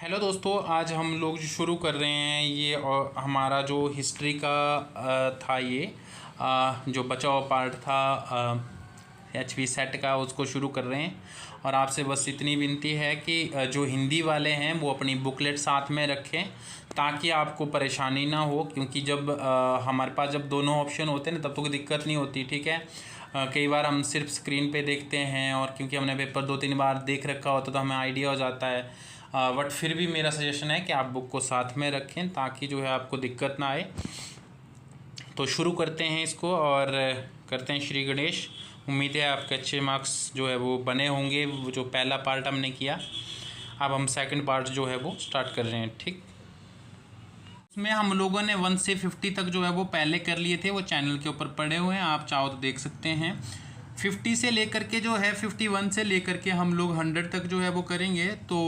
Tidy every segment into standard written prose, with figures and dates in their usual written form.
Hello दोस्तों, आज हम लोग जो शुरू कर रहे हैं ये और हमारा जो हिस्ट्री का था ये जो बचा हुआ पार्ट था HV सेट का, उसको शुरू कर रहे हैं। और आपसे बस इतनी विनती है कि जो हिंदी वाले हैं वो अपनी बुकलेट साथ में रखें ताकि आपको परेशानी ना हो, क्योंकि जब हमारे पास जब दोनों ऑप्शन होते हैं ना तब तो कोई दिक्कत नहीं होती। ठीक है, कई बार हम सिर्फ स्क्रीन पे देखते हैं और क्योंकि हमने पेपर 2-3 बार देख रखा होता तो हमें आइडिया हो जाता है। बट फिर भी मेरा सजेशन है कि आप बुक को साथ में रखें ताकि जो है आपको दिक्कत ना आए। तो शुरू करते हैं इसको और करते हैं श्री गणेश। उम्मीद है आपके अच्छे मार्क्स जो है वो बने होंगे। वो जो पहला पार्ट हमने किया, अब हम सेकंड पार्ट जो है वो स्टार्ट कर रहे हैं। ठीक, उसमें हम लोगों ने 1 से 50 तक जो है वो पहले कर लिए थे, वो चैनल के ऊपर पड़े हुए हैं, आप चाहो तो देख सकते हैं। 50 से लेकर के जो है 51 से लेकर के हम लोग 100 तक जो है वो करेंगे, तो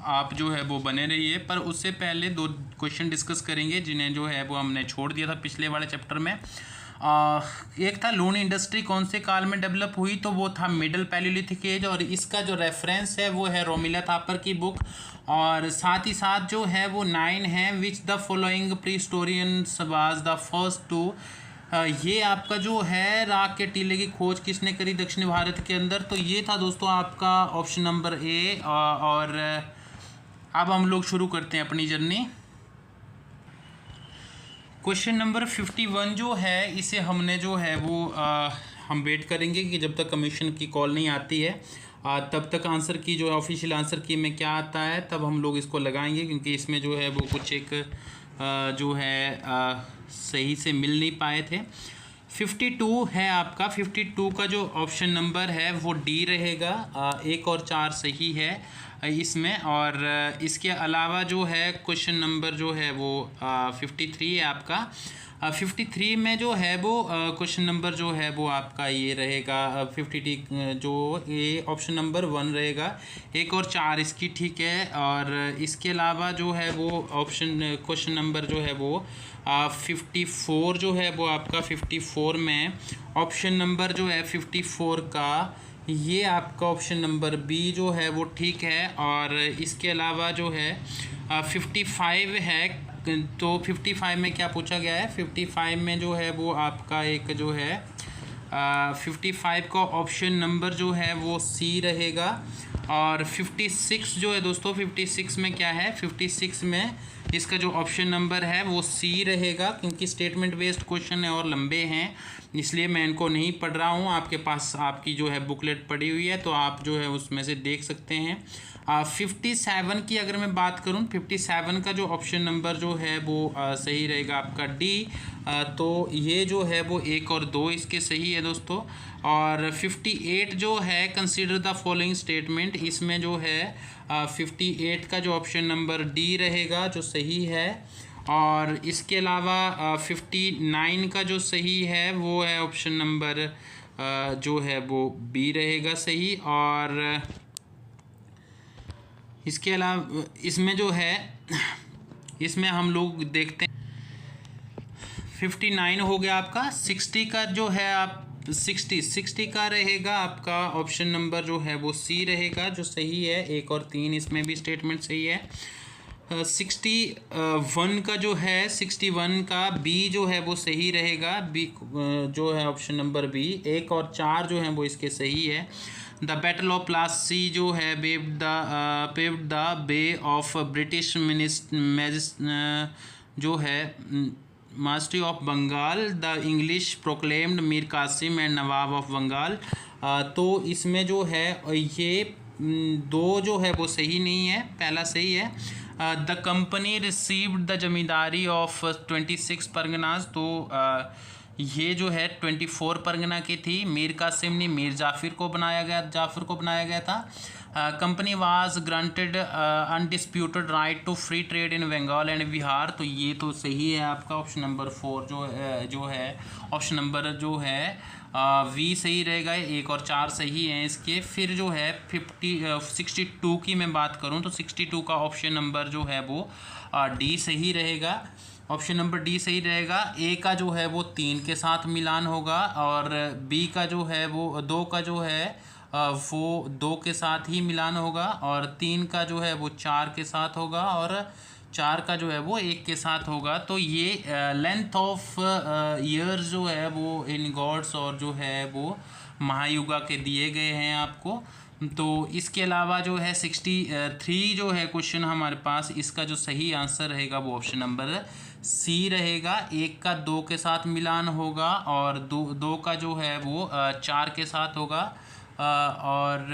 आप जो है वो बने रहिए। पर उससे पहले 2 क्वेश्चन डिस्कस करेंगे जिन्हें जो है वो हमने छोड़ दिया था पिछले वाले चैप्टर में। एक था लून इंडस्ट्री कौन से काल में डेवलप हुई, तो वो था मिडल पैलियोलिथिक एज, और इसका जो रेफरेंस है वो है रोमिला थापर की बुक। और साथ ही साथ जो है वो 9 है which the following pre historians was the first to. ये आपका जो है राख के टीले की खोज किसने करी दक्षिण भारत के अंदर, तो ये था दोस्तों आपका ऑप्शन नंबर ए। और अब हम लोग शुरू करते हैं अपनी जर्नी। क्वेश्चन नंबर 51 जो है इसे हमने जो है वो हम वेट करेंगे कि जब तक कमीशन की कॉल नहीं आती है तब तक आंसर की जो है ऑफिशियल आंसर की में क्या आता है तब हम लोग इसको लगाएंगे, क्योंकि इसमें जो है वो कुछ एक जो है सही से मिल नहीं पाए थे। 52 है आपका। 52 का जो ऑप्शन नंबर है वो डी रहेगा। 1 और 4 सही है इसमें। और इसके अलावा जो है क्वेश्चन नंबर जो है वो 53 है आपका। 53 में जो है वो क्वेश्चन नंबर जो है वो आपका ये रहेगा 50 जो ये ऑप्शन नंबर 1 रहेगा। 1 और 4 इसकी ठीक है। और इसके अलावा जो है वो ऑप्शन क्वेश्चन नंबर जो है वो 54 जो है वो आपका 54 में ऑप्शन नंबर जो है 54 का ये आपका ऑप्शन नंबर बी जो है वो ठीक है। और इसके अलावा जो है 55 है, तो 55 में क्या पूछा गया है, 55 में जो है वो आपका एक जो है 55 का ऑप्शन नंबर जो है वो सी रहेगा। और 56 जो है दोस्तों 56 में क्या है, 56 में इसका जो ऑप्शन नंबर है वो सी रहेगा, क्योंकि स्टेटमेंट बेस्ड क्वेश्चन है और लंबे हैं इसलिए मैं इनको नहीं पढ़ रहा हूँ। आपके पास आपकी जो है बुकलेट पड़ी हुई है तो आप जो है उसमें से देख सकते हैं। 57 की अगर मैं बात करूँ, 57 का जो ऑप्शन नंबर जो है वो सही रहेगा आपका डी। तो ये जो है वो 1 और 2 इसके सही है दोस्तों। और 58 जो है कंसीडर द फॉलोइंग स्टेटमेंट, इसमें जो है 58 का जो ऑप्शन नंबर डी रहेगा जो सही है। और इसके अलावा 59 का जो सही है वो है ऑप्शन नंबर जो है वो बी रहेगा सही। और इसके अलावा इसमें जो है इसमें हम लोग देखते हैं 59 हो गया आपका। 60 का जो है आप 60 का रहेगा आपका ऑप्शन नंबर जो है वो सी रहेगा जो सही है। 1 और 3 इसमें भी स्टेटमेंट सही है। 61 का जो है 61 का बी जो है वो सही रहेगा, बी जो है ऑप्शन नंबर बी। 1 और 4 जो है वो इसके सही है। द बैटल ऑफ प्लासी जो है paved the way of British जो है mastery of Bengal, the English proclaimed Mir Qasim and Nawab of Bengal. तो इसमें जो है ये 2 जो है वो सही नहीं है, पहला सही है। The company received the zamindari of 26 Parganas, तो ये जो है 24 परगना की थी। मीर कासिम ने मीर जाफिर को बनाया गया था। Company was granted undisputed right to free trade in Bengal and Bihar, तो ये तो सही है आपका ऑप्शन नंबर 4 जो है ऑप्शन नंबर जो है वी सही रहेगा। 1 और 4 सही हैं इसके। फिर जो है 62 की मैं बात करूं तो 62 का ऑप्शन नंबर जो है वो डी सही रहेगा। ऑप्शन नंबर डी सही रहेगा। ए का जो है वो 3 के साथ मिलान होगा और बी का जो है वो 2 का जो है वो 2 के साथ ही मिलान होगा, और 3 का जो है वो 4 के साथ होगा, और 4 का जो है वो 1 के साथ होगा। तो ये लेंथ ऑफ ईयर्स जो है वो इन गॉड्स और जो है वो महायुगा के दिए गए हैं आपको। तो इसके अलावा जो है 63 जो है क्वेश्चन हमारे पास, इसका जो सही आंसर रहेगा वो ऑप्शन नंबर सी रहेगा। 1 का 2 के साथ मिलान होगा, और दो का जो है वो 4 के साथ होगा, और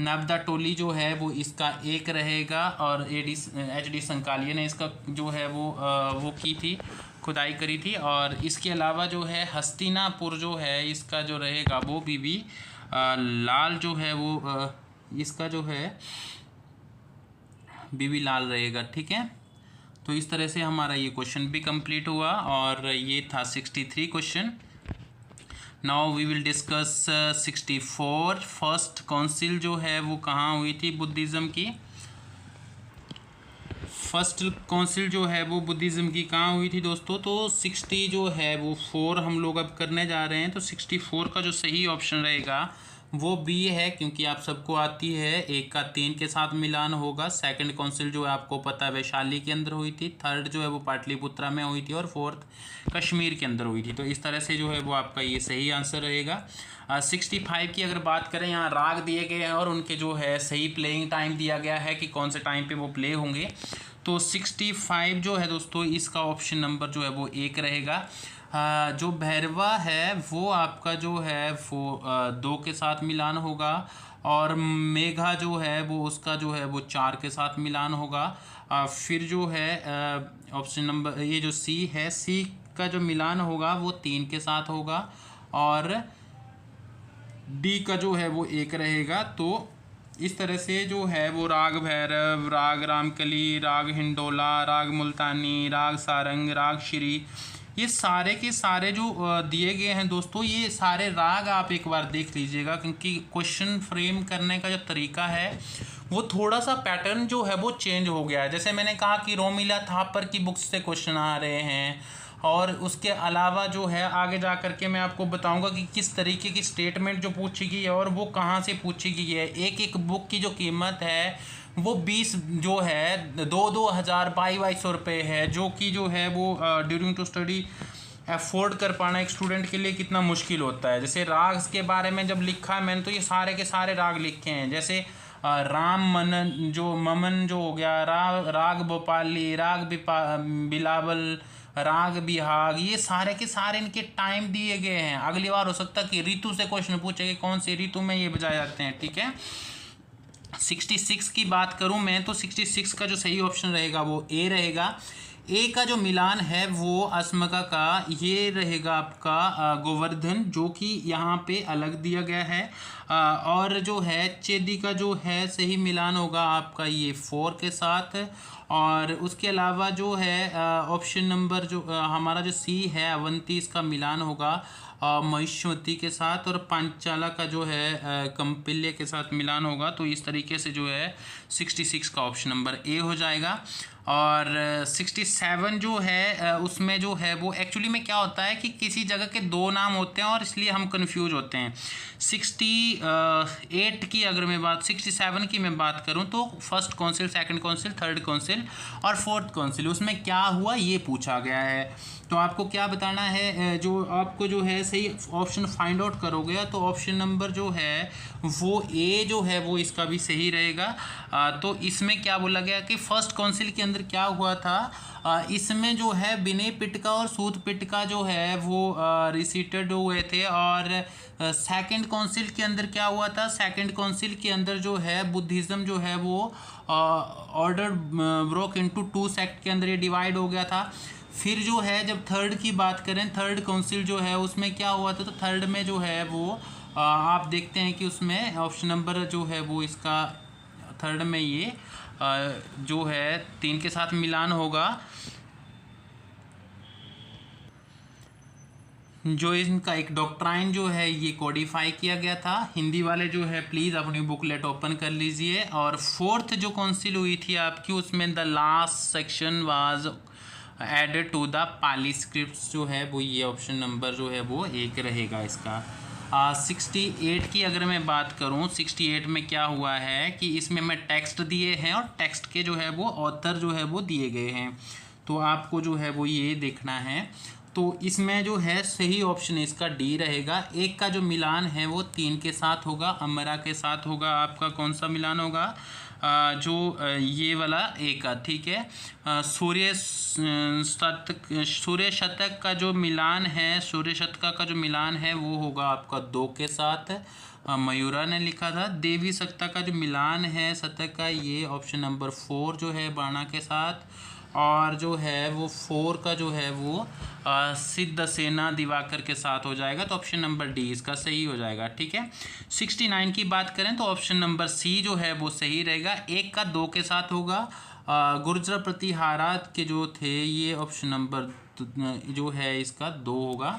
नर्मदा टोली जो है वो इसका 1 रहेगा, और HD संकालिया ने इसका जो है वो की थी, खुदाई करी थी। और इसके अलावा जो है हस्तिनापुर जो है इसका जो रहेगा वो बीबी लाल जो है वो इसका जो है बीबी लाल रहेगा, ठीक है। तो इस तरह से हमारा ये क्वेश्चन भी कंप्लीट हुआ, और ये था 63 question. Now we will discuss 64। First council जो है वो कहाँ हुई थी बुद्धिज़्म की? फर्स्ट काउंसिल जो है वो बुद्धिज़्म की कहाँ हुई थी दोस्तों? तो 60 जो है वो 4 हम लोग अब करने जा रहे हैं। तो 64 का जो सही ऑप्शन रहेगा वो बी है, क्योंकि आप सबको आती है 1 का 3 के साथ मिलान होगा। सेकंड काउंसिल जो है आपको पता है वैशाली के अंदर हुई थी, थर्ड जो है वो पाटलिपुत्रा में हुई थी, और फोर्थ कश्मीर के अंदर हुई थी। तो इस तरह से जो है वो आपका ये सही आंसर रहेगा। 65 की अगर बात करें, यहाँ राग दिए गए हैं और उनके जो है सही प्लेइंग टाइम दिया गया है कि कौन से टाइम पे वो प्ले होंगे। तो 65 जो है दोस्तों इसका ऑप्शन नंबर जो है वो 1 रहेगा। जो भैरवा है वो आपका जो है वो 2 के साथ मिलान होगा, और मेघा जो है वो उसका जो है वो 4 के साथ मिलान होगा। फिर जो है ऑप्शन नंबर ये जो सी है, सी का जो मिलान होगा वो 3 के साथ होगा, और डी का जो है वो 1 रहेगा। तो इस तरह से जो है वो राग भैरव, राग रामकली, राग हिंडोला, राग मुल्तानी, राग सारंग, राग श्री, ये सारे के सारे जो दिए गए हैं दोस्तों, ये सारे राग आप एक बार देख लीजिएगा, क्योंकि क्वेश्चन फ्रेम करने का जो तरीका है वो थोड़ा सा पैटर्न जो है वो चेंज हो गया है। जैसे मैंने कहा कि रोमिला थापर की बुक्स से क्वेश्चन आ रहे हैं, और उसके अलावा जो है आगे जा कर के मैं आपको बताऊंगा कि किस तरीके की स्टेटमेंट जो पूछी गई है और वो कहाँ से पूछी गई है। एक एक बुक की जो कीमत है वो 20 जो है 2-2 हज़ार 2200 रुपये है, जो कि जो है वो ड्यूरिंग टू स्टडी अफोर्ड कर पाना एक स्टूडेंट के लिए कितना मुश्किल होता है। जैसे राग के बारे में जब लिखा है मैंने, तो ये सारे के सारे राग लिखे हैं। जैसे राम मनन जो ममन जो हो गया, राग भोपाली, राग बिलावल, राग बिहाग, ये सारे के सारे इनके टाइम दिए गए हैं। अगली बार हो सकता है कि ऋतु से क्वेश्चन पूछे कि कौन सी ऋतु में ये बजाए जाते हैं, ठीक है। 66 की बात करूं मैं, तो 66 का जो सही ऑप्शन रहेगा वो ए रहेगा। ए का जो मिलान है वो अस्मका का ये रहेगा आपका गोवर्धन, जो कि यहाँ पे अलग दिया गया है। और जो है चेदी का जो है सही मिलान होगा आपका ये 4 के साथ। और उसके अलावा जो है ऑप्शन नंबर जो हमारा जो सी है अवंती, इसका मिलान होगा महिष्मती के साथ, और पांचाला का जो है कंपिल्य के साथ मिलान होगा। तो इस तरीके से जो है 66 का ऑप्शन नंबर ए हो जाएगा। और 67 जो है उसमें जो है वो एक्चुअली में क्या होता है कि किसी जगह के 2 नाम होते हैं और इसलिए हम कंफ्यूज होते हैं। 68 की अगर मैं बात 67 की मैं बात करूं, तो first council, second council, third council और फोर्थ काउंसिल, उसमें क्या हुआ ये पूछा गया है। तो आपको क्या बताना है, जो आपको जो है सही ऑप्शन फाइंड आउट करोगे तो ऑप्शन नंबर जो है वो ए जो है वो इसका भी सही रहेगा। तो इसमें क्या बोला गया कि फर्स्ट काउंसिल के अंदर क्या हुआ था, इसमें जो है विनय पिटका और सूत पिटका जो है वो रिसीटेड हुए थे। और सेकंड काउंसिल के अंदर क्या हुआ था, सेकंड काउंसिल के अंदर जो है बुद्धिज़्म जो है वो ऑर्डर ब्रोक इनटू 2 सेक्ट के अंदर ये डिवाइड हो गया था। फिर जो है जब थर्ड की बात करें, थर्ड काउंसिल जो है उसमें क्या हुआ था, तो थर्ड में जो है वो आप देखते हैं कि उसमें ऑप्शन नंबर जो है वो इसका थर्ड में ये जो है 3 के साथ मिलान होगा। जो इनका एक डॉक्ट्राइन जो है ये कोडिफाई किया गया था। हिंदी वाले जो है प्लीज़ अपनी बुकलेट ओपन कर लीजिए। और फोर्थ जो काउंसिल हुई थी आपकी, उसमें the last section was added to the Pali script जो है वो ये ऑप्शन नंबर जो है वो 1 रहेगा इसका। 68 की अगर मैं बात करूं, 68 में क्या हुआ है कि इसमें मैं टेक्स्ट दिए हैं और टेक्स्ट के जो है वो ऑथर जो है वो दिए गए हैं, तो आपको जो है वो ये देखना है। तो इसमें जो है सही ऑप्शन इसका डी रहेगा। एक का जो मिलान है वो 3 के साथ होगा, अमरा के साथ होगा। आपका कौन सा मिलान होगा? ये वाला ए का, ठीक है। सूर्य शतक का जो मिलान है, सूर्य शतका का जो मिलान है वो होगा आपका 2 के साथ। मयूरा ने लिखा था। देवी शतका का जो मिलान है शतक का, ये ऑप्शन नंबर 4 जो है बाणा के साथ। और जो है वो 4 का जो है वो सिद्ध सेना दिवाकर के साथ हो जाएगा, तो ऑप्शन नंबर डी इसका सही हो जाएगा, ठीक है। 69 की बात करें तो ऑप्शन नंबर सी जो है वो सही रहेगा। एक का 2 के साथ होगा। गुर्जर प्रतिहारा के जो थे ये ऑप्शन नंबर जो है इसका 2 होगा,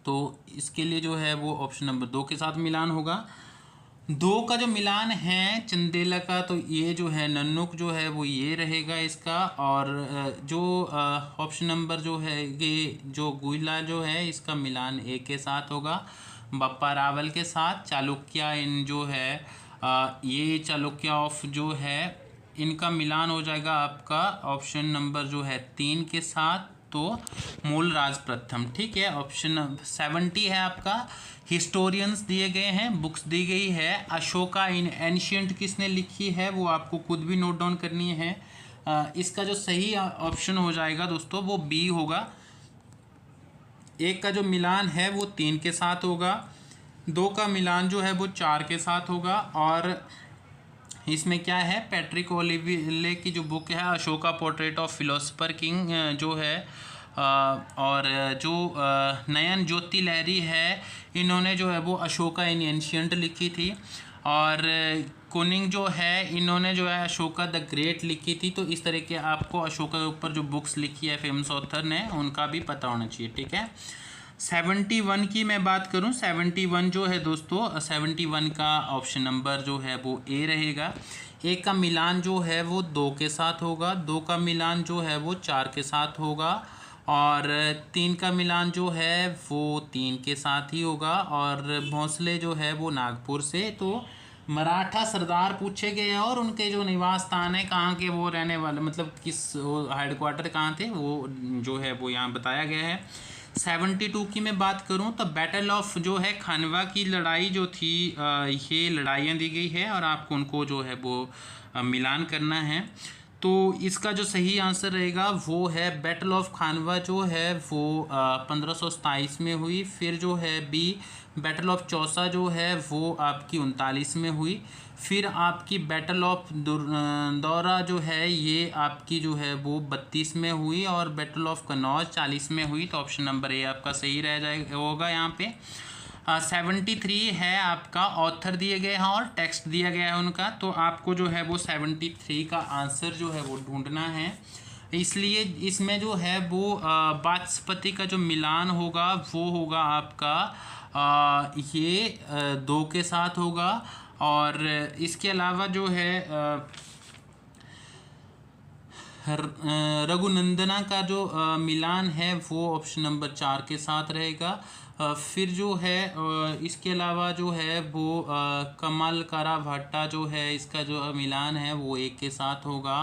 तो इसके लिए जो है वो ऑप्शन नंबर 2 के साथ मिलान होगा। 2 का जो मिलान है चंदेला का, तो ये जो है नन्नुक जो है वो ये रहेगा इसका। और जो ऑप्शन नंबर जो है ये जो गुइला जो है इसका मिलान ए के साथ होगा बप्पा रावल के साथ। चालुक्या इन जो है ये चालुक्या ऑफ जो है इनका मिलान हो जाएगा आपका ऑप्शन नंबर जो है 3 के साथ, तो मूलराज प्रथम, ठीक है। ऑप्शन 70 है आपका। हिस्टोरियंस दिए गए हैं, बुक्स दी गई है। अशोका इन एंशियंट किसने लिखी है वो आपको खुद भी नोट डाउन करनी है। इसका जो सही ऑप्शन हो जाएगा दोस्तों वो बी होगा। एक का जो मिलान है वो 3 के साथ होगा। 2 का मिलान जो है वो 4 के साथ होगा। और इसमें क्या है, पैट्रिक ओलिविले की जो बुक है Ashoka portrait of philosopher king जो है, और जो नयन ज्योति लहरी है इन्होंने जो है वो अशोका इन एंशियंट लिखी थी। और कुनिंग जो है इन्होंने जो है अशोका द ग्रेट लिखी थी। तो इस तरह के आपको अशोका के ऊपर जो बुक्स लिखी है फेमस ऑथर ने उनका भी पता होना चाहिए, ठीक है। 71 की मैं बात करूं, 71 जो है दोस्तों 71 का ऑप्शन नंबर जो है वो ए रहेगा। एक का मिलान जो है वो 2 के साथ होगा। 2 का मिलान जो है वो 4 के साथ होगा। और 3 का मिलान जो है वो 3 के साथ ही होगा। और भोंसले जो है वो नागपुर से। तो मराठा सरदार पूछे गए हैं और उनके जो निवास स्थान है कहाँ के वो रहने वाले, मतलब किस हेडक्वार्टर कहाँ थे वो जो है वो यहाँ बताया गया है। 72 की मैं बात करूं तो बैटल ऑफ जो है खानवा की लड़ाई जो थी, ये लड़ाइयाँ दी गई है और आपको उनको जो है वो मिलान करना है। तो इसका जो सही आंसर रहेगा वो है बैटल ऑफ खानवा जो है वो 1527 में हुई। फिर जो है बी बैटल ऑफ चौसा जो है वो आपकी 39 में हुई। फिर आपकी बैटल ऑफ दौरा जो है ये आपकी जो है वो 32 में हुई। और बैटल ऑफ कन्नौज 40 में हुई। तो ऑप्शन नंबर ए आपका सही रह जाएगा होगा यहाँ पे। 73 है आपका। ऑथर दिए गए हैं और टेक्स्ट दिया गया है उनका, तो आपको जो है वो 73 का आंसर जो है वो ढूंढना है। इसलिए इसमें जो है वो वाचस्पति का जो मिलान होगा वो होगा आपका ये 2 के साथ होगा। और इसके अलावा जो है रघुनंदना का जो मिलान है वो ऑप्शन नंबर 4 के साथ रहेगा। फिर जो है इसके अलावा जो है वो कमल कारा भट्टा जो है इसका जो मिलान है वो 1 के साथ होगा।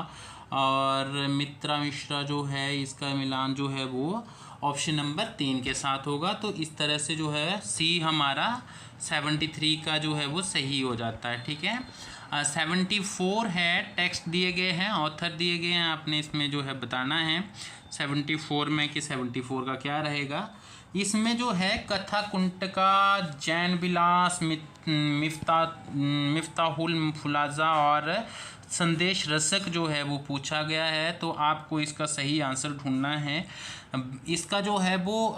और मित्रा मिश्रा जो है इसका मिलान जो है वो ऑप्शन नंबर 3 के साथ होगा। तो इस तरह से जो है सी हमारा 73 का जो है वो सही हो जाता है, ठीक है। 74 है। टेक्स्ट दिए गए हैं, ऑथर दिए गए हैं, आपने इसमें जो है बताना है 74 में कि 74 का क्या रहेगा। इसमें जो है कथा कुंटका, जैन विलास, मिफ्ताहुल फुलाजा और संदेश रसक जो है वो पूछा गया है। तो आपको इसका सही आंसर ढूंढना है। इसका जो है वो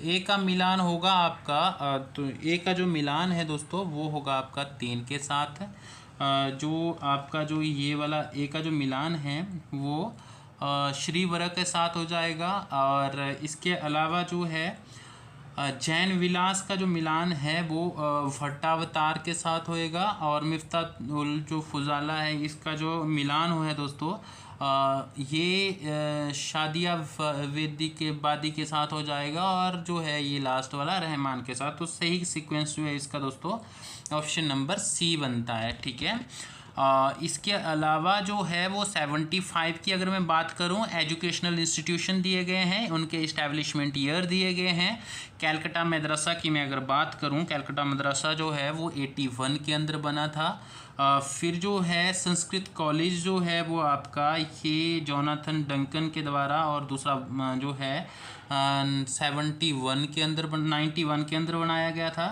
ए का मिलान होगा आपका, तो ए का जो मिलान है दोस्तों वो होगा आपका 3 के साथ। जो आपका जो ये वाला ए का जो मिलान है वो श्रीवर के साथ हो जाएगा। और इसके अलावा जो है जैन विलास का जो मिलान है वो भट्टावतार के साथ होएगा, और मिफ्ताहुल जो फुजाला है इसका जो मिलान हुआ है दोस्तों ये शादिया वेदी के बादी के साथ हो जाएगा, और जो है ये लास्ट वाला रहमान के साथ। तो सही सीक्वेंस जो है इसका दोस्तों ऑप्शन नंबर सी बनता है, ठीक है। इसके अलावा जो है वो 75 की अगर मैं बात करूं, एजुकेशनल इंस्टीट्यूशन दिए गए हैं, उनके इस्टेब्लिशमेंट ईयर दिए गए हैं। कैलकटा मदरसा की मैं अगर बात करूं, कैलकटा मदरसा जो है वो 81 के अंदर बना था। फिर जो है संस्कृत कॉलेज जो है वो आपका ये जोनाथन डंकन के द्वारा, और दूसरा जो है 91 के अंदर 91 के अंदर बनाया गया था।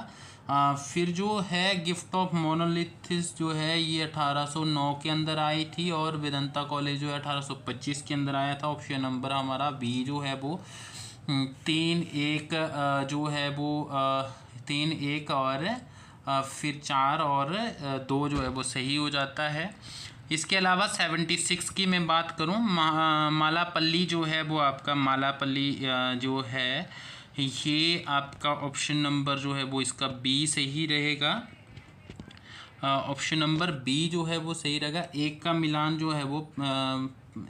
फिर जो है गिफ्ट ऑफ मोनोलिथिस जो है ये 1809 के अंदर आई थी, और वेदांता कॉलेज जो है 1825 के अंदर आया था। ऑप्शन नंबर हमारा बी जो है वो 3-1 जो है वो 3-1 और फिर 4 और 2 जो है वो सही हो जाता है। इसके अलावा 76 की मैं बात करूं, मालापल्ली जो है वो आपका मालापल्ली जो है ये आपका ऑप्शन नंबर जो है वो इसका बी सही रहेगा। ऑप्शन नंबर बी जो है वो सही रहेगा। एक का मिलान जो है वो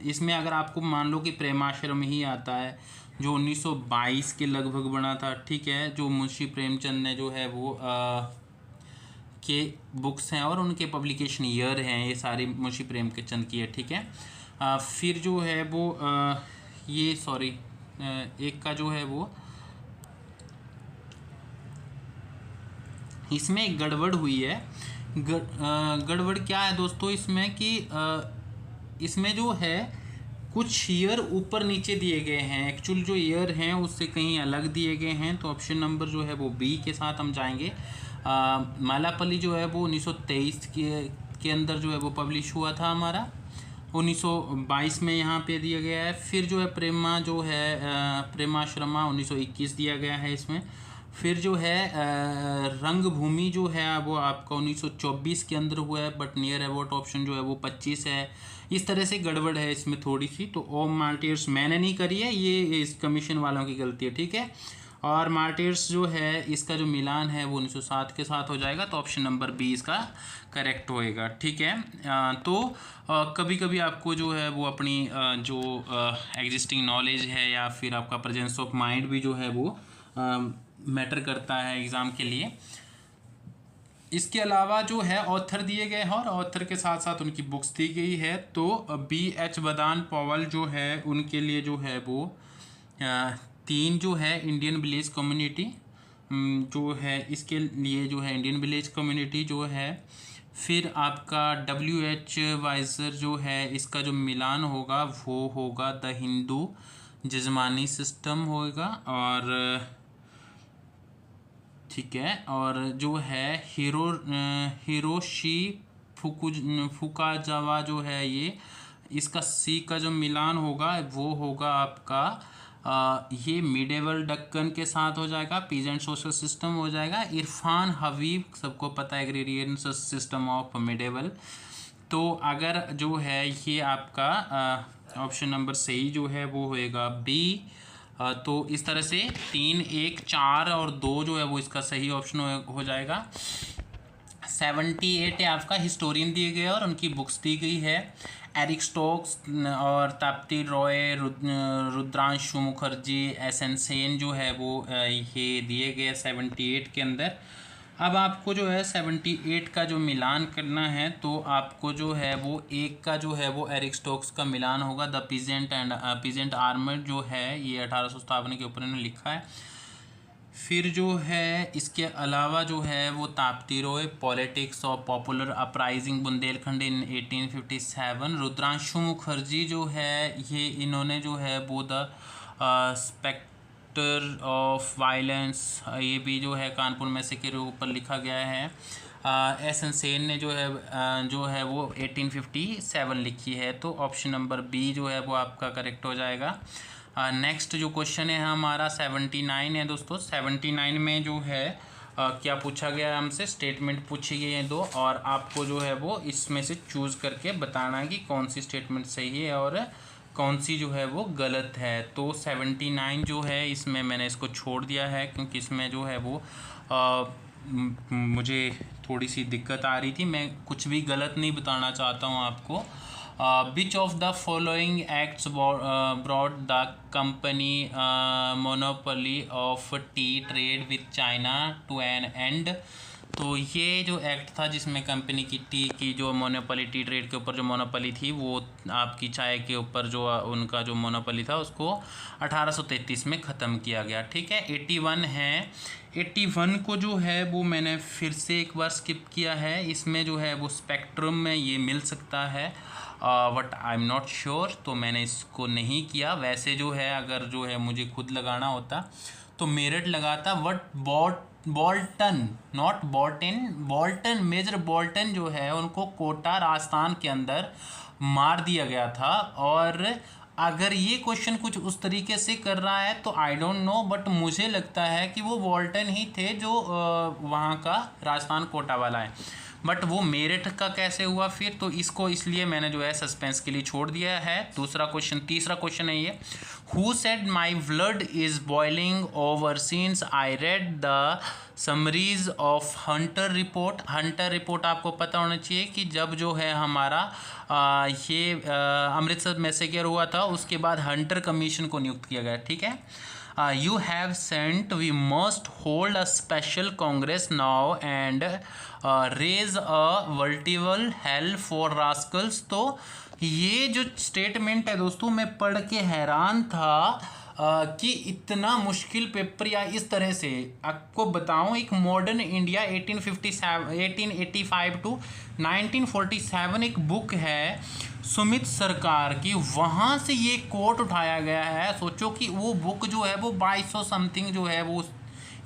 इसमें अगर आपको मान लो कि प्रेमाश्रम ही आता है जो 1922 के लगभग बना था, ठीक है, जो मुंशी प्रेमचंद ने जो है वो के बुक्स हैं और उनके पब्लिकेशन ईयर हैं, ये सारे मुंशी प्रेमचंद की है, ठीक है। फिर जो है वो ये सॉरी एक का जो है वो इसमें एक गड़बड़ हुई है। गड़बड़ क्या है दोस्तों इसमें कि इसमें जो है कुछ ईयर ऊपर नीचे दिए गए हैं, एक्चुअल जो ईयर हैं उससे कहीं अलग दिए गए हैं। तो ऑप्शन नंबर जो है वो बी के साथ हम जाएंगे। मालापल्ली जो है वो 1923 के अंदर जो है वो पब्लिश हुआ था हमारा, 1922 में यहाँ पे दिया गया है। फिर जो है प्रेमा जो है प्रेमाश्रमा 1921 दिया गया है इसमें। फिर जो है रंगभूमि जो है वो आपका 1924 के अंदर हुआ है, बट नियर अबाउट ऑप्शन जो है वो 25 है। इस तरह से गड़बड़ है इसमें थोड़ी सी, तो ओम मार्टियर्स मैंने नहीं करी है, ये इस कमीशन वालों की गलती है, ठीक है। और मार्टियर्स जो है इसका जो मिलान है वो 1907 के साथ हो जाएगा, तो ऑप्शन नंबर बी इसका करेक्ट होएगा, ठीक है। तो कभी कभी आपको जो है वो अपनी जो एग्जिस्टिंग नॉलेज है या फिर आपका प्रेजेंस ऑफ माइंड भी जो है वो मैटर करता है एग्ज़ाम के लिए। इसके अलावा जो है ऑथर दिए गए हैं और ऑथर के साथ साथ उनकी बुक्स दी गई है। तो B.H. बदान पॉवल जो है उनके लिए जो है वो 3 जो है इंडियन विलेज कम्युनिटी जो है, इसके लिए जो है इंडियन विलेज कम्युनिटी जो है। फिर आपका W.H. वाइजर जो है इसका जो मिलान होगा वो होगा द हिंदू जजमानी सिस्टम होगा, और ठीक है। और जो है हिरोशी फुकाजावा जो है ये, इसका सी का जो मिलान होगा वो होगा आपका ये मिडेवल डक्कन के साथ हो जाएगा, पीजेंट सोशल सिस्टम हो जाएगा। इरफान हबीब सबको पता है एग्रीरियन सिस्टम ऑफ मिडेवल। तो अगर जो है ये आपका ऑप्शन नंबर सही जो है वो होएगा बी। तो इस तरह से 3, 1, 4 और 2 जो है वो इसका सही ऑप्शन हो जाएगा। 78 है आपका हिस्टोरियन दिए गए और उनकी बुक्स दी गई है। एरिक स्टोक्स और ताप्ती रॉय, रुद्रांशु मुखर्जी, एस.एन. सेन जो है वो ये दिए गए 78 के अंदर। अब आपको जो है 78 का जो मिलान करना है, तो आपको जो है वो एक का जो है वो एरिक स्टोक्स का मिलान होगा, द पीजेंट आर्मर जो है ये 1857 के ऊपर इन्होंने लिखा है। फिर जो है इसके अलावा जो है वो Tapti Roy, politics of popular uprising Bundelkhand in 1857। Rudrangshu Mukherjee जो है ये इन्होंने जो है वो द ऑफ वायलेंस, ये भी जो है कानपुर मैसेकर के ऊपर लिखा गया है। एस.एन. सेन ने जो है वो 1857 लिखी है। तो ऑप्शन नंबर बी जो है वो आपका करेक्ट हो जाएगा। नेक्स्ट जो क्वेश्चन है हमारा 79 है दोस्तों। 79 में जो है क्या पूछा गया है हमसे, स्टेटमेंट पूछी गई है 2, और आपको जो है वो इसमें से चूज़ करके बताना है कि कौन सी स्टेटमेंट सही है और कौन सी जो है वो गलत है। तो 79 जो है इसमें मैंने इसको छोड़ दिया है, क्योंकि इसमें जो है वो मुझे थोड़ी सी दिक्कत आ रही थी। मैं कुछ भी गलत नहीं बताना चाहता हूँ आपको। Which of the following acts brought the company monopoly of tea trade with China to an end. तो ये जो एक्ट था जिसमें कंपनी की टी की जो मोनोपोली, टी ट्रेड के ऊपर जो मोनोपोली थी, वो आपकी चाय के ऊपर जो उनका जो मोनोपोली था उसको 1833 में ख़त्म किया गया। ठीक है, 81 है। 81 को जो है वो मैंने फिर से एक बार स्किप किया है। इसमें जो है वो स्पेक्ट्रम में ये मिल सकता है, but I am not sure, तो मैंने इसको नहीं किया। वैसे जो है अगर जो है मुझे खुद लगाना होता तो मेरठ लगाता। But Bolton, not Bolton, Bolton, major Bolton जो है उनको कोटा राजस्थान के अंदर मार दिया गया था। और अगर ये क्वेश्चन कुछ उस तरीके से कर रहा है तो आई डोंट नो, बट मुझे लगता है कि वो बोल्टन ही थे जो वहाँ का राजस्थान कोटा वाला है। बट वो मेरठ का कैसे हुआ फिर, तो इसको इसलिए मैंने जो है सस्पेंस के लिए छोड़ दिया है। दूसरा क्वेश्चन, तीसरा क्वेश्चन है ये, who said my blood is boiling over since I read the summaries of Hunter report. Hunter report आपको पता होना चाहिए कि जब जो है हमारा ये अमृतसर मैसेकर हुआ था, उसके बाद हंटर कमीशन को नियुक्त किया गया। ठीक है, you have sent, we must hold a special congress now and raise a veritable hell for rascals। तो ये जो स्टेटमेंट है दोस्तों, मैं पढ़ के हैरान था कि इतना मुश्किल पेपर, या इस तरह से आपको बताऊं, एक मॉडर्न इंडिया 1885 टू 1947 एक बुक है सुमित सरकार की, वहाँ से ये कोट उठाया गया है। सोचो कि वो बुक जो है वो 2200 समथिंग जो है वो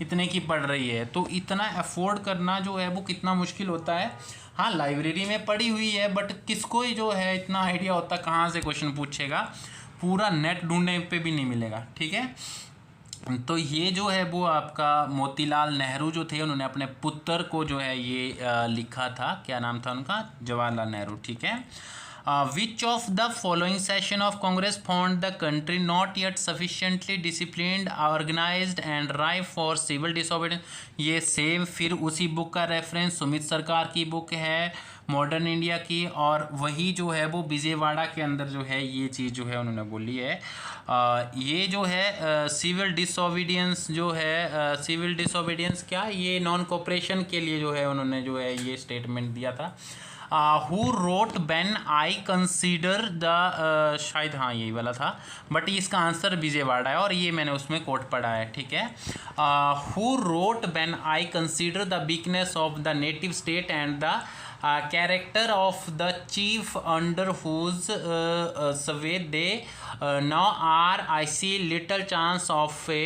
इतने की पड़ रही है, तो इतना अफोर्ड करना जो है वो कितना मुश्किल होता है। हाँ, लाइब्रेरी में पढ़ी हुई है, बट किसको ही जो है इतना आइडिया होता कहाँ से क्वेश्चन पूछेगा, पूरा नेट ढूंढने पे भी नहीं मिलेगा। ठीक है, तो ये जो है वो आपका मोतीलाल नेहरू जो थे, उन्होंने अपने पुत्र को जो है ये लिखा था। क्या नाम था उनका? जवाहरलाल नेहरू। ठीक है, which of the following session of Congress found the country not yet sufficiently disciplined, organized and ripe for civil disobedience। ये सेम फिर उसी बुक का रेफरेंस सुमित सरकार की बुक है, मॉडर्न इंडिया की, और वही जो है वो विजयवाड़ा के अंदर जो है ये चीज़ जो है उन्होंने बोली है। ये जो है सिविल डिसोबीडियंस जो है, सिविल डिसोबीडियंस क्या, ये नॉन कोऑपरेशन के लिए जो है उन्होंने जो है ये स्टेटमेंट दिया था। Who wrote when I consider the, शायद हाँ यही वाला था, बट इसका आंसर विजयवाड़ा है, और ये मैंने उसमें कोट पढ़ा है। ठीक है, who wrote when I consider the weakness of the native state and the character of the chief under whose sway they now are, I see little chance of a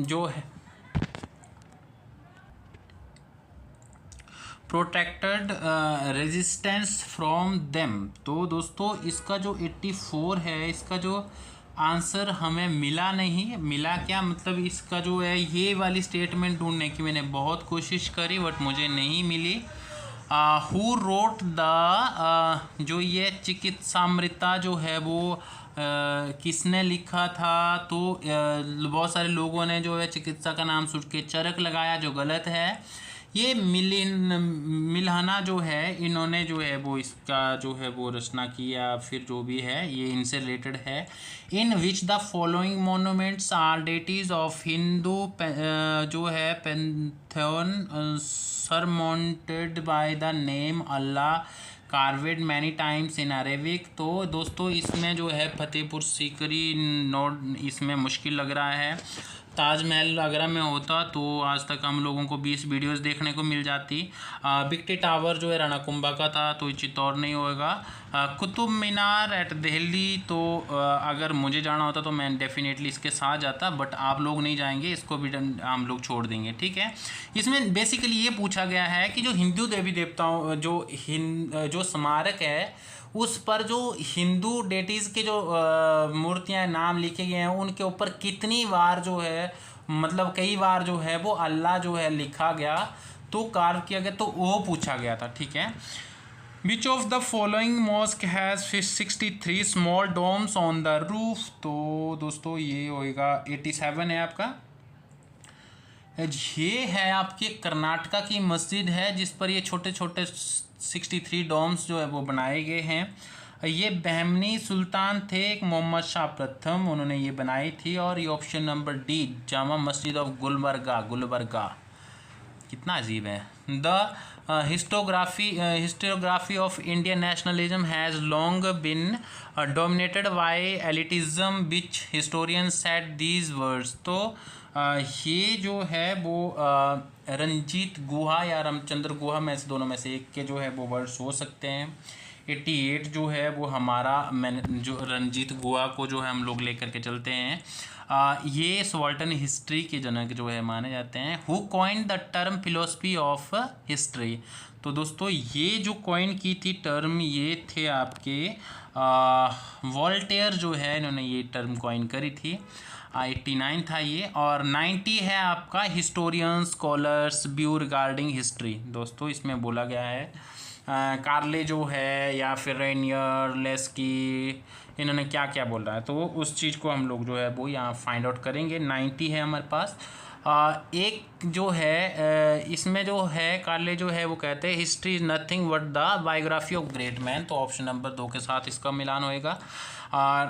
जो है प्रोटेक्टेड रेजिस्टेंस फ्रॉम देम। तो दोस्तों इसका जो 84 है, इसका जो answer हमें मिला नहीं। मिला क्या मतलब, इसका जो है ये वाली स्टेटमेंट ढूंढने की मैंने बहुत कोशिश करी, बट मुझे नहीं मिली। हु रोट द, जो ये चिकित्सामृता जो है वो किसने लिखा था, तो बहुत सारे लोगों ने जो है चिकित्सा का नाम सुन के चरक लगाया, जो गलत है। ये मिल्हाना जो है, इन्होंने जो है वो इसका जो है वो रचना की, या फिर जो भी है ये इनसे रिलेटेड है। In which the following monuments are deities of Hindu जो है pantheon surmounted by the name Allah carved many times in Arabic. तो दोस्तों इसमें जो है फतेहपुर सीकरी नोट इसमें मुश्किल लग रहा है। ताजमहल आगरा में होता तो आज तक हम लोगों को 20 वीडियोस देखने को मिल जाती। बिग टावर जो है राणा कुंभा का था, तो चित्तौड़ नहीं होगा। कुतुब मीनार एट दिल्ली, तो अगर मुझे जाना होता तो मैं डेफिनेटली इसके साथ जाता, बट आप लोग नहीं जाएंगे, इसको भी हम लोग छोड़ देंगे। ठीक है, इसमें बेसिकली ये पूछा गया है कि जो हिंदू देवी देवताओं जो स्मारक है उस पर जो हिंदू डेटीज़ के जो मूर्तियाँ नाम लिखे गए हैं, उनके ऊपर कितनी बार जो है, मतलब कई बार जो है वो अल्लाह जो है लिखा गया, तो कार्व किया गया, तो वो पूछा गया था। ठीक है, which of the following mosque has 63 small domes on the roof. तो दोस्तों ये होएगा 87 है आपका। ये है आपके कर्नाटका की मस्जिद है जिस पर ये छोटे छोटे 63 डोम्स जो है वो बनाए गए हैं। ये बहमनी सुल्तान थे एक मोहम्मद शाह प्रथम, उन्होंने ये बनाई थी। और ये option number D Jama Masjid of Gulbarga. कितना अजीब है। The historiography of Indian nationalism has long been dominated by elitism which historian said these words. तो ये जो है वो रंजीत गुहा या रामचंद्र गुहा में से दोनों में से एक के जो है वो वर्ड्स हो सकते हैं। 88 जो है वो हमारा जो रंजीत गुहा को जो है हम लोग लेकर के चलते हैं। ये सबाल्टर्न हिस्ट्री के जनक जो है माने जाते हैं। Who coined the term philosophy of history. तो दोस्तों ये जो कॉइन की थी टर्म ये थे आपके वॉल्टेयर जो है, इन्होंने ये टर्म कॉइन करी थी। 89 था ये। और 90 है आपका historian scholars view regarding history. दोस्तों इसमें बोला गया है कार्ले जो है या फिर रेनियर लेस्की, इन्होंने क्या क्या बोल रहा है, तो उस चीज़ को हम लोग जो है वो यहाँ फाइंड आउट करेंगे। 90 है हमारे पास। एक जो है इसमें जो है कार्ले जो है वो कहते हैं history is nothing but the biography of great man. तो ऑप्शन नंबर 2 के साथ इसका मिलान होएगा।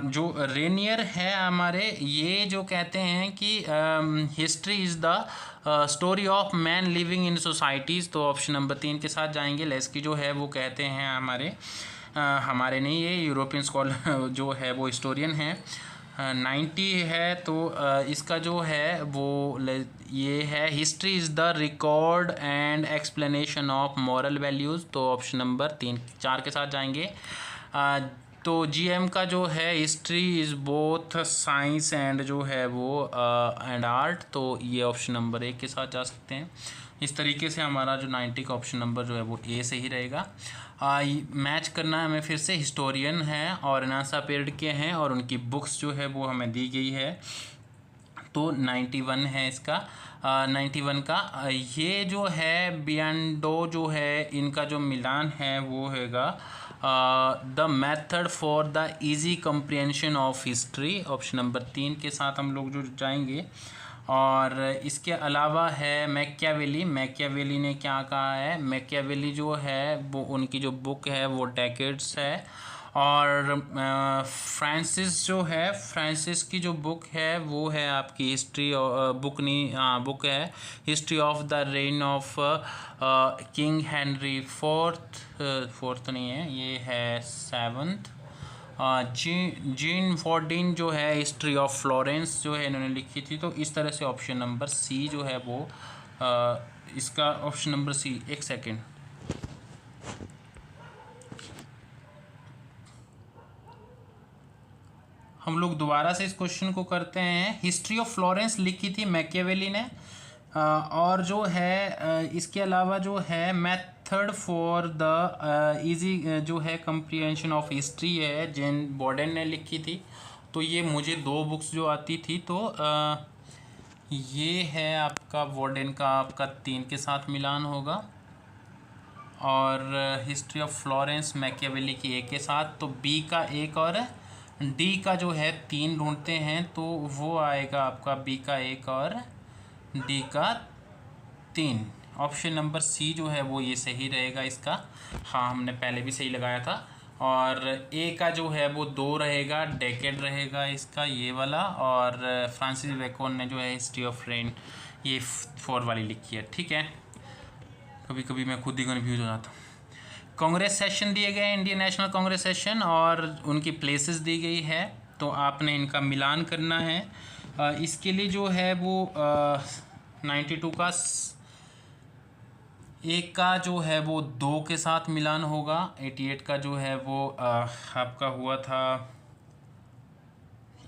जो रेनियर है हमारे, ये जो कहते हैं कि history is the story of man living in societies. तो ऑप्शन नंबर 3 के साथ जाएंगे। लेस्की जो है वो कहते हैं हमारे नहीं, ये यूरोपियन स्कॉलर जो है वो हिस्टोरियन है। 90 है तो इसका जो है वो ये है history is the record and explanation of moral values. तो ऑप्शन नंबर 4 के साथ जाएंगे। तो जीएम का जो है history is both science and जो है वो एंड आर्ट। तो ये ऑप्शन नंबर 1 के साथ जा सकते हैं। इस तरीके से हमारा जो 90 का ऑप्शन नंबर जो है वो ए से ही रहेगा। मैच करना है हमें फिर से। हिस्टोरियन है और नासा पीरियड के हैं और उनकी बुक्स जो है वो हमें दी गई है। तो 91 है इसका। 91 का ये जो है बियंडो जो है इनका जो मिलान है वो हैगा the method for the easy comprehension of history. Option number 3 के साथ हम लोग जो जाएंगे। और इसके अलावा है मैकियावेली ने क्या कहा है। मैकियावेली जो है वो उनकी जो बुक है वो डेकेड्स है। और फ्रांसिस की जो बुक है वो है आपकी हिस्ट्री बुक है history of the rain of king Henry fourth नहीं है, ये है 7th। जीन फॉर्डिन जो है हिस्ट्री ऑफ फ्लोरेंस जो है इन्होंने लिखी थी। तो इस तरह से ऑप्शन नंबर सी जो है वो इसका ऑप्शन नंबर सी। एक सेकेंड, हम लोग दोबारा से इस क्वेश्चन को करते हैं। हिस्ट्री ऑफ फ्लोरेंस लिखी थी मैकियावेली ने। और जो है इसके अलावा जो है मेथड फॉर द इजी जो है कंप्रीहेंशन ऑफ हिस्ट्री है जेन बॉर्डन ने लिखी थी। तो ये मुझे 2 बुक्स जो आती थी। तो ये है आपका बॉर्डन का आपका 3 के साथ मिलान होगा। और हिस्ट्री ऑफ फ्लोरेंस मैकियावेली की 1 के साथ। तो बी का 1 और डी का जो है 3 ढूंढते हैं तो वो आएगा आपका बी का 1 और डी का 3। ऑप्शन नंबर सी जो है वो ये सही रहेगा इसका। हाँ, हमने पहले भी सही लगाया था। और ए का जो है वो 2 रहेगा, डेकेड रहेगा इसका ये वाला। और फ्रांसिस बेकन ने जो है हिस्ट्री ऑफ रेन ये 4 वाली लिखी है। ठीक है, कभी कभी मैं खुद ही कन्फ्यूज हो जाता हूँ। कांग्रेस सेशन दिए गए, इंडियन नेशनल कांग्रेस सेशन, और उनकी प्लेसेस दी गई है। तो आपने इनका मिलान करना है। इसके लिए जो है वो 92 का 1 का जो है वो 2 के साथ मिलान होगा। 88 का जो है वो आपका हुआ था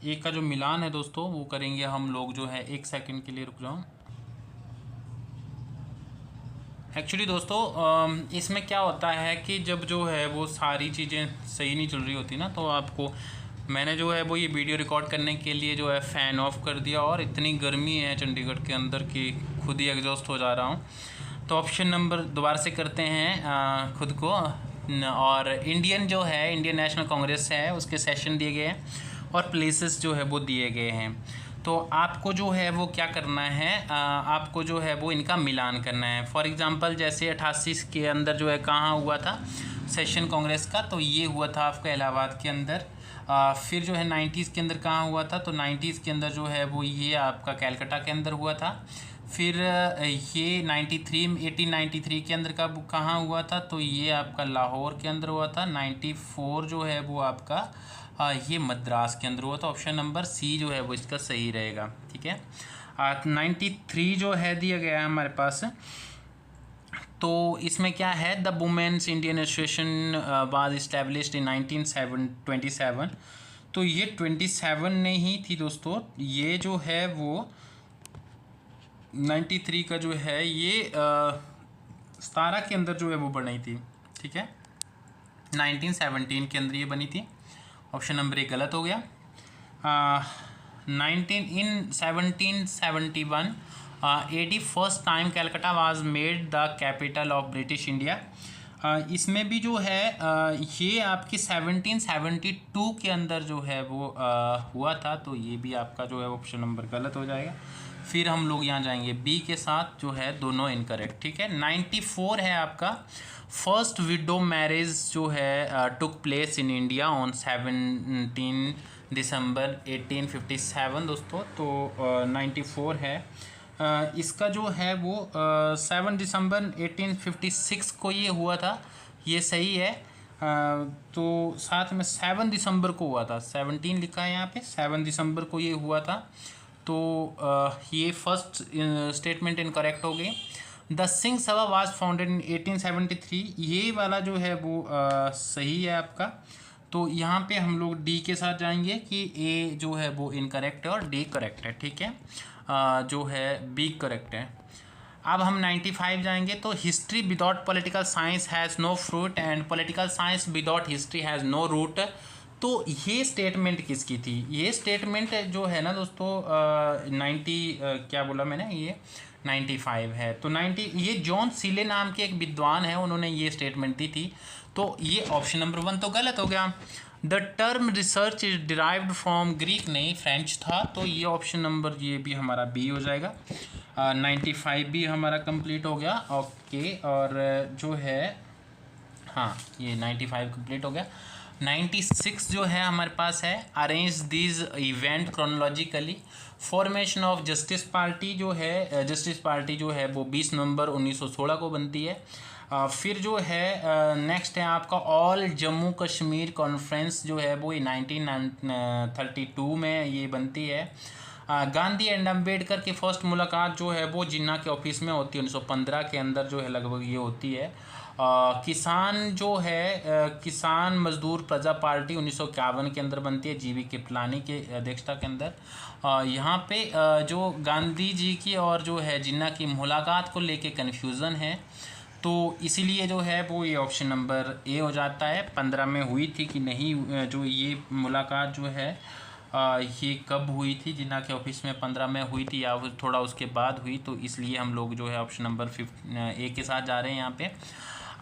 1 का जो मिलान है दोस्तों वो करेंगे हम लोग जो है। 1 सेकंड के लिए रुक जाओ। एक्चुअली दोस्तों इसमें क्या होता है कि जब जो है वो सारी चीज़ें सही नहीं चल रही होती ना, तो आपको मैंने जो है वो ये वीडियो रिकॉर्ड करने के लिए जो है फ़ैन ऑफ कर दिया। और इतनी गर्मी है चंडीगढ़ के अंदर कि खुद ही एग्जॉस्ट हो जा रहा हूँ। तो ऑप्शन नंबर दोबारा से करते हैं खुद को। और इंडियन जो है इंडियन नेशनल कांग्रेस है उसके सेशन दिए गए हैं और प्लेसेस जो है वो दिए गए हैं। तो आपको जो है वो क्या करना है, आपको जो है वो इनका मिलान करना है। फॉर एग्जांपल जैसे 88 के अंदर जो है कहाँ हुआ था सेशन कांग्रेस का, तो ये हुआ था आपका इलाहाबाद के अंदर। फिर जो है 90s के अंदर कहाँ हुआ था, तो 90s के अंदर जो है वो ये आपका कैलकाटा के अंदर हुआ था। फिर ये 1893 के अंदर का कहाँ हुआ था, तो ये आपका लाहौर के अंदर हुआ था। 94 जो है वो आपका ये मद्रास के अंदर हुआ था। ऑप्शन नंबर सी जो है वो इसका सही रहेगा। ठीक है, 93 जो है दिया गया है हमारे पास, तो इसमें क्या है, the women's Indian association was established in 1927। तो ये 27 ने ही थी दोस्तों, ये जो है वो 93 का जो है ये 17 के अंदर जो है वो बनी थी। ठीक है, 1917 के अंदर ये बनी थी। ऑप्शन नंबर एक गलत हो गया। 1771 AD first time Calcutta was made the capital of British India. इसमें भी जो है ये आपकी 1772 के अंदर जो है वो हुआ था, तो ये भी आपका जो है ऑप्शन नंबर गलत हो जाएगा। फिर हम लोग यहाँ जाएंगे बी के साथ, जो है दोनों इनकरेक्ट। ठीक है, 94 है आपका, फर्स्ट विडो मैरिज जो है took place in India on 17 दिसंबर 1857 दोस्तों। तो 94 है। इसका जो है वो 7 दिसंबर 1856 को ये हुआ था, ये सही है। तो साथ में 7 दिसंबर को हुआ था, 17 लिखा है यहाँ पे, 7 दिसंबर को ये हुआ था। तो ये फर्स्ट स्टेटमेंट इनकरेक्ट हो गई। The Singh Sabha was founded in 1873, ये वाला जो है वो सही है आपका। तो यहाँ पे हम लोग डी के साथ जाएंगे कि ए जो है वो इनकरेक्ट है और डी करेक्ट है। ठीक है, जो है बी करेक्ट है। अब हम 95 जाएंगे, तो history without political science has no fruit and political science without history has no root. तो ये स्टेटमेंट किसकी थी, ये स्टेटमेंट जो है ना दोस्तों 90 क्या बोला मैंने, ये 95 है। तो 90 ये जॉन सीले नाम के एक विद्वान है, उन्होंने ये स्टेटमेंट दी थी। तो ये ऑप्शन नंबर 1 तो गलत हो गया। The term research is derived from Greek, नहीं फ्रेंच था, तो ये ऑप्शन नंबर ये भी हमारा बी हो जाएगा। 95 भी हमारा कंप्लीट हो गया। ओके, और जो है हाँ ये 95 कंप्लीट हो गया। 96 जो है हमारे पास है, arrange this event chronologically. Formation of justice party जो है, जस्टिस पार्टी जो है वो 20 नवंबर 1916 को बनती है। फिर जो है नेक्स्ट है आपका ऑल जम्मू कश्मीर कॉन्फ्रेंस जो है वो 1932 में ये बनती है। गांधी एंड अम्बेडकर की फर्स्ट मुलाकात जो है वो जिन्ना के ऑफिस में होती है 1915 के अंदर जो है लगभग ये होती है। किसान जो है किसान मजदूर प्रजा पार्टी 1951 के अंदर बनती है, जीवी कृपलानी के अध्यक्षता के अंदर। यहाँ पे जो गांधी जी की और जो है जिन्ना की मुलाकात को लेके कन्फ्यूज़न है, तो इसीलिए जो है वो ये ऑप्शन नंबर ए हो जाता है। 15 में हुई थी कि नहीं, जो ये मुलाकात जो है ये कब हुई थी, जिन्ना के ऑफिस में 15 में हुई थी या थोड़ा उसके बाद हुई, तो इसलिए हम लोग जो है ऑप्शन नंबर ए के साथ जा रहे हैं यहाँ पे।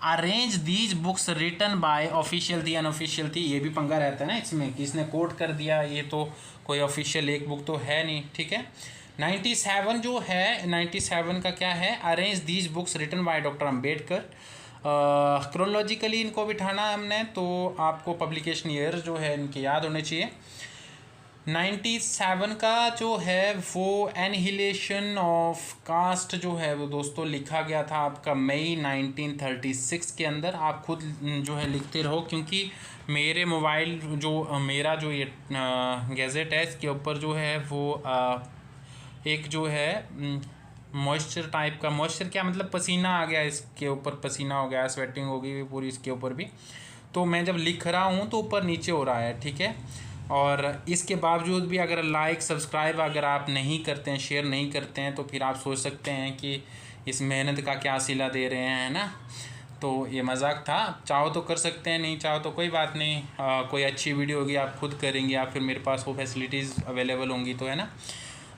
Arrange these books written by official थी अनऑफिशियल थी, ये भी पंगा रहता है ना इसमें कि इसने कोट कर दिया, ये तो कोई ऑफिशियल एक बुक तो है नहीं। ठीक है, 97 जो है 97 का क्या है, arrange these books written by doctor Ambedkar. Chronologically इनको बिठाना हमने, तो आपको पब्लिकेशन ईयर जो है इनके याद होने चाहिए। 97 का जो है वो एनहिलेशन ऑफ कास्ट जो है वो दोस्तों लिखा गया था आपका मई 1936 के अंदर। आप खुद जो है लिखते रहो, क्योंकि मेरे मोबाइल जो मेरा जो ये गैजेट है इसके ऊपर जो है वो एक जो है मॉइस्चर टाइप का, मॉइस्चर क्या मतलब पसीना आ गया, इसके ऊपर पसीना हो गया, स्वेटिंग हो गई पूरी इसके ऊपर भी। तो मैं जब लिख रहा हूँ तो ऊपर नीचे हो रहा है। ठीक है, और इसके बावजूद भी अगर लाइक सब्सक्राइब अगर आप नहीं करते हैं, शेयर नहीं करते हैं, तो फिर आप सोच सकते हैं कि इस मेहनत का क्या सिला दे रहे हैं, है ना। तो ये मजाक था, चाहो तो कर सकते हैं, नहीं चाहो तो कोई बात नहीं। कोई अच्छी वीडियो होगी आप खुद करेंगे या फिर मेरे पास वो फैसिलिटीज़ अवेलेबल होंगी तो, है ना।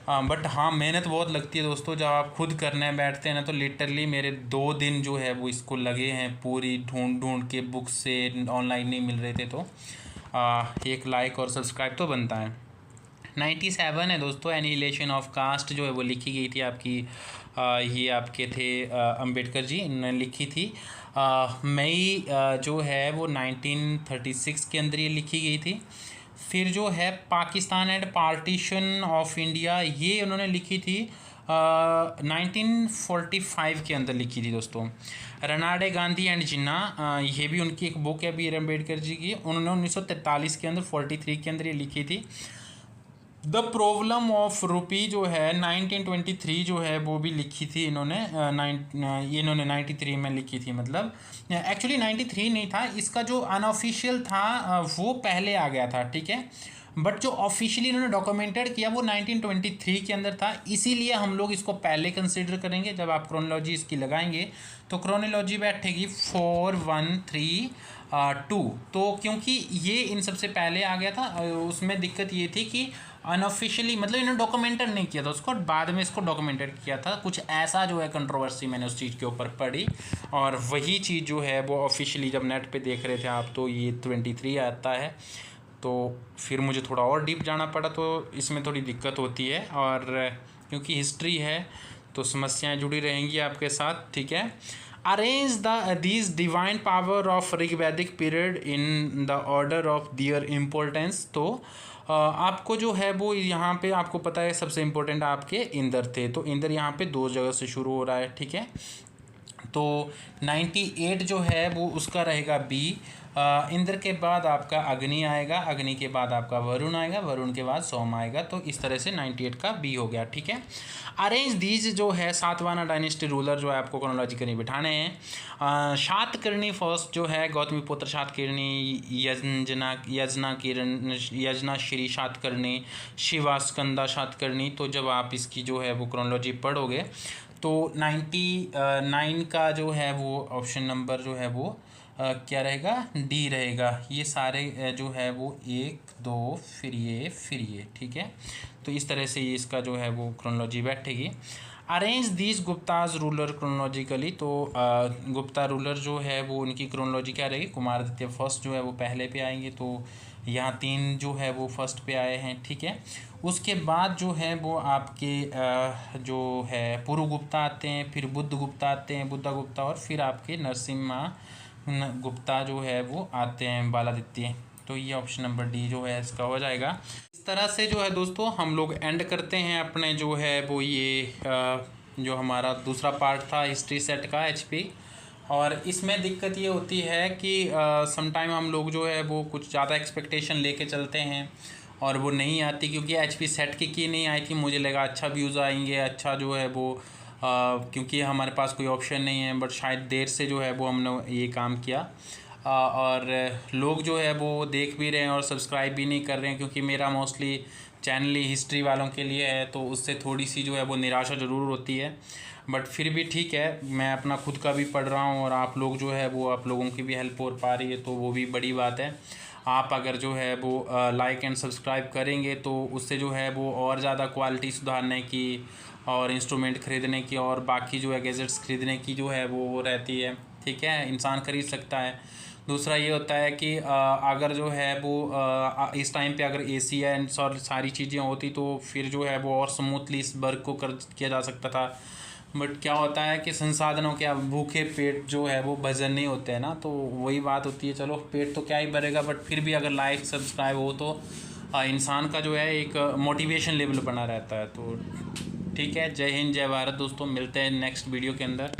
बट हाँ, मेहनत बहुत लगती है दोस्तों। जब आप खुद करने बैठते हैं ना तो लिटरली मेरे 2 दिन जो है वो इसको लगे हैं, पूरी ढूंढ ढूंढ के, बुक से ऑनलाइन नहीं मिल रहे थे। तो एक लाइक और सब्सक्राइब तो बनता है। 97 है दोस्तों, एनिहिलेशन ऑफ कास्ट जो है वो लिखी गई थी आपकी, ये आपके थे अंबेडकर जी, इन्होंने लिखी थी। मई जो है वो 1936 के अंदर ये लिखी गई थी। फिर जो है Pakistan and partition of India, ये उन्होंने लिखी थी 1945 के अंदर लिखी थी दोस्तों। रनाडे गांधी एंड जिन्ना, ये भी उनकी एक बुक है बी आर अम्बेडकर जी की, उन्होंने 1943 के अंदर 43 के अंदर ये लिखी थी। द प्रॉब्लम ऑफ रुपी जो है 1923 जो है वो भी लिखी थी इन्होंने, इन्होंने 93 में लिखी थी। मतलब एक्चुअली 93 नहीं था, इसका जो अनऑफिशियल था वो पहले आ गया था, ठीक है। बट जो ऑफिशियली इन्होंने डॉक्यूमेंटेड किया वो 1923 के अंदर था, इसीलिए हम लोग इसको पहले कंसिडर करेंगे। जब आप क्रोनोलॉजी इसकी लगाएंगे तो क्रोनोलॉजी बैठेगी 4132। तो क्योंकि ये इन सबसे पहले आ गया था, उसमें दिक्कत ये थी कि अनऑफिशियली, मतलब इन्होंने डॉक्यूमेंटेड नहीं किया था उसको, बाद में इसको डॉक्यूमेंटेड किया था। कुछ ऐसा जो है कंट्रोवर्सी मैंने उस चीज़ के ऊपर पढ़ी, और वही चीज़ जो है वो ऑफिशियली जब नेट पे देख रहे थे आप तो ये 23 आता है। तो फिर मुझे थोड़ा और डीप जाना पड़ा, तो इसमें थोड़ी दिक्कत होती है, और क्योंकि हिस्ट्री है तो समस्याएं जुड़ी रहेंगी आपके साथ, ठीक है। Arrange these divine power of Rigvedic period in the order of their importance. तो आपको जो है वो यहाँ पे आपको पता है सबसे इम्पोर्टेंट आपके इंद्र थे, तो इंद्र यहाँ पे 2 जगह से शुरू हो रहा है, ठीक है। तो 98 जो है वो उसका रहेगा बी। इंद्र के बाद आपका अग्नि आएगा, अग्नि के बाद आपका वरुण आएगा, वरुण के बाद सोम आएगा। तो इस तरह से 98 का बी हो गया, ठीक है। अरेंज दीज जो है सातवाना डायनेस्टी रूलर जो है आपको क्रोनोलॉजिकली बिठाने हैं। शातकर्णी फर्स्ट जो है गौतमी पुत्र शातकर्णी, यजना श्री शातकर्णी, शिवा स्कंदा शातकर्णी। तो जब आप इसकी जो है वो क्रोनोलॉजी पढ़ोगे तो 99 का जो है वो ऑप्शन नंबर जो है वो क्या रहेगा, डी रहेगा। ये सारे जो है वो 1 2 फिर ये, ठीक है। तो इस तरह से ये इसका जो है वो क्रोनोलॉजी बैठेगी। Arrange these Gupta's ruler chronologically. तो गुप्ता रूलर जो है वो उनकी क्रोनोलॉजी क्या रहेगी, कुमारादित्य फर्स्ट जो है वो पहले पे आएंगे, तो यहाँ 3 जो है वो फर्स्ट पे आए हैं, ठीक है। उसके बाद जो है वो आपके जो है पुरुगुप्ता आते हैं, फिर बुद्ध गुप्ता आते हैं, बुद्धा गुप्ता, और फिर आपके नरसिम्हा गुप्ता जो है वो आते हैं, बालादित्य। तो ये ऑप्शन नंबर डी जो है इसका हो जाएगा। इस तरह से जो है दोस्तों हम लोग एंड करते हैं अपने जो है वो ये जो हमारा दूसरा पार्ट था हिस्ट्री सेट का HP। और इसमें दिक्कत ये होती है कि समटाइम हम लोग जो है वो कुछ ज़्यादा एक्सपेक्टेशन लेके चलते हैं और वो नहीं आती, क्योंकि HP सेट की नहीं आई थी। मुझे लगा अच्छा व्यूज़ आएंगे, अच्छा जो है वो क्योंकि हमारे पास कोई ऑप्शन नहीं है, बट शायद देर से जो है वो हमने ये काम किया। और लोग जो है वो देख भी रहे हैं और सब्सक्राइब भी नहीं कर रहे हैं, क्योंकि मेरा मोस्टली चैनल ही हिस्ट्री वालों के लिए है, तो उससे थोड़ी सी जो है वो निराशा ज़रूर होती है। बट फिर भी ठीक है, मैं अपना खुद का भी पढ़ रहा हूँ और आप लोग जो है वो आप लोगों की भी हेल्प हो पा रही है, तो वो भी बड़ी बात है। आप अगर जो है वो लाइक एंड सब्सक्राइब करेंगे तो उससे जो है वो और ज़्यादा क्वालिटी सुधारने की और इंस्ट्रूमेंट ख़रीदने की और बाकी जो है गैजेट्स ख़रीदने की जो है वो रहती है, ठीक है, इंसान ख़रीद सकता है। दूसरा ये होता है कि अगर जो है वो इस टाइम पे अगर AC एंड सारी चीज़ें होती तो फिर जो है वो और स्मूथली इस वर्क को किया जा सकता था। बट क्या होता है कि संसाधनों के भूखे पेट जो है वो भजन नहीं होते हैं ना, तो वही बात होती है। चलो पेट तो क्या ही भरेगा, बट फिर भी अगर लाइक सब्सक्राइब हो तो इंसान का जो है एक मोटिवेशन लेवल बना रहता है। तो ठीक है, जय हिंद जय भारत दोस्तों, मिलते हैं नेक्स्ट वीडियो के अंदर।